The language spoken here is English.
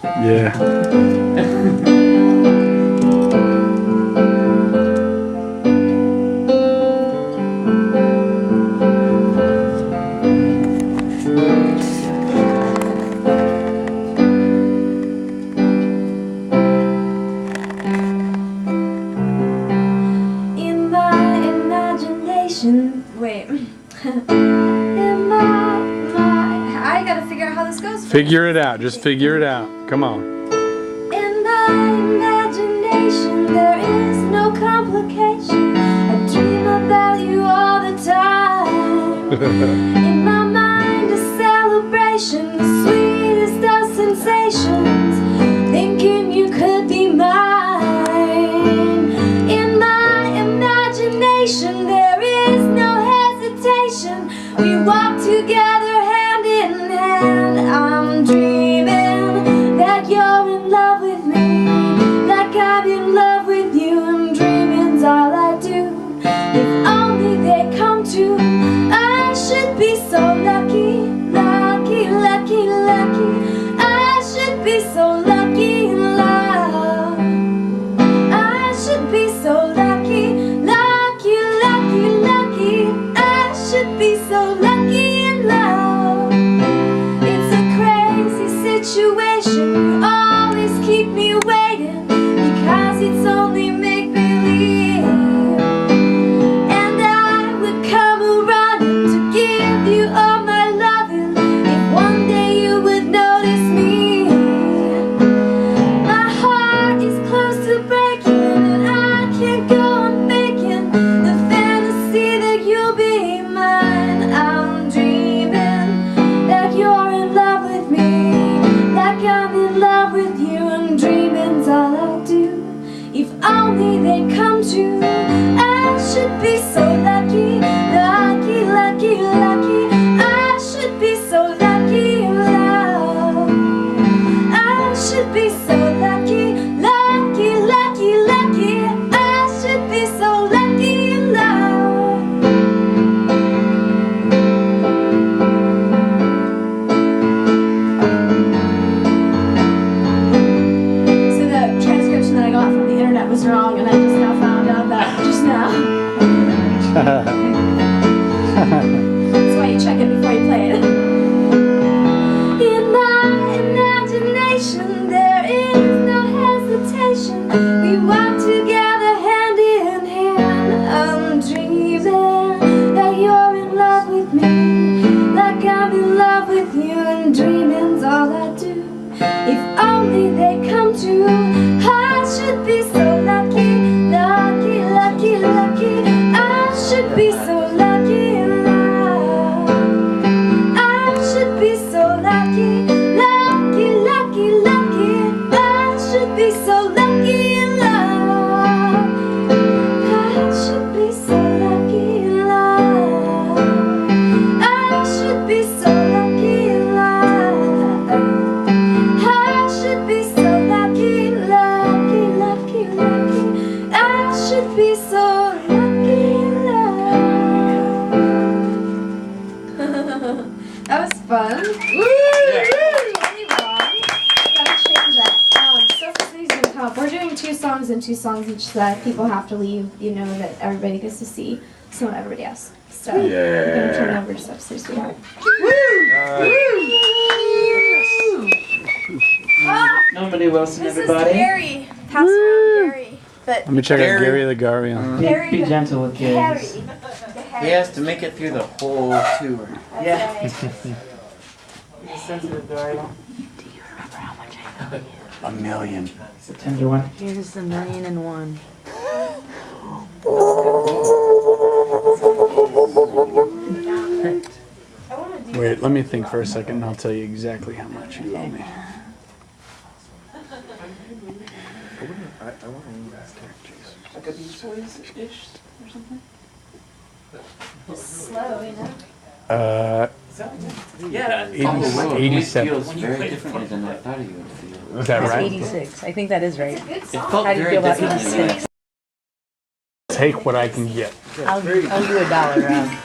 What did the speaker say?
Yeah. In my imagination, wait. In my, I gotta figure out how this goes. Figure it out. Just figure it out. Come on. In my imagination, there is no complication. I dream about you all the time. In my mind, a celebration, the sweetest of sensations. Thinking you could be mine. In my imagination, there is no hesitation. We walk together hand in hand. I'm dreaming that you're in love with me, like I'm in love with you, and dreaming's all I do. If only they come true, I should be so lucky, lucky, lucky, lucky. I should be so lucky in love. I should be so lucky, lucky, lucky, lucky. I should be so lucky in love. It's a crazy situation. You always keep me waiting because it's only make-believe. And I would come running to give you all my loving if one day you would notice me. My heart is close to breaking and I can't go on faking the fantasy that you'll be mine. I'm dreaming that you're in love with me, like I'm in love with you, and dreaming's all I do. If only they come true, I should be so lucky, lucky, lucky, lucky. I should be so lucky in love. I should be so lucky, lucky, lucky, lucky. I should be so lucky in love. So the transcription that I got from the internet was wrong, and I just now found out that just now. That's why you check it before you play it. In my imagination, there is no hesitation. We walk together hand in hand. I'm dreaming that you're in love with me, like I'm in love with you, and dreaming's all I do. If only they come true, I should be so lucky, lucky, lucky, lucky. I should be so lucky in love. I should be so lucky, lucky, lucky, lucky. I should be so lucky in love. I should be so lucky in love. I should be so lucky in love. I should be so lucky, lucky, lucky, lucky. I should be so lucky in love. That was fun. Woo! Really wrong. Gotta change that. Sophie's gonna come up. We're doing 2 songs and 2 songs each so that people have to leave, you know, that everybody gets to see some of everybody else. So I'm gonna turn it over to Sophie, sweetheart. Nobody Wilson, This everybody. is Gary. Pass around Gary. But Let me check out Gary the Garion. Be gentle with kids. Harry. He has to make it through the whole tour. Yeah. Right. He's a sensitive guy. $1 million. It's a tender one. Here's the 1,000,001. Wait, let me think for a second and I'll tell you exactly how much you owe me. Like a Beach Boys-ish or something? Slow, you know. Yeah. 87. It feels very differently than I thought you would feel. Is that It's right? 86. I think that is right. It felt How do you very feel about differently than I 86? Take what I can get. I'll do $1 round.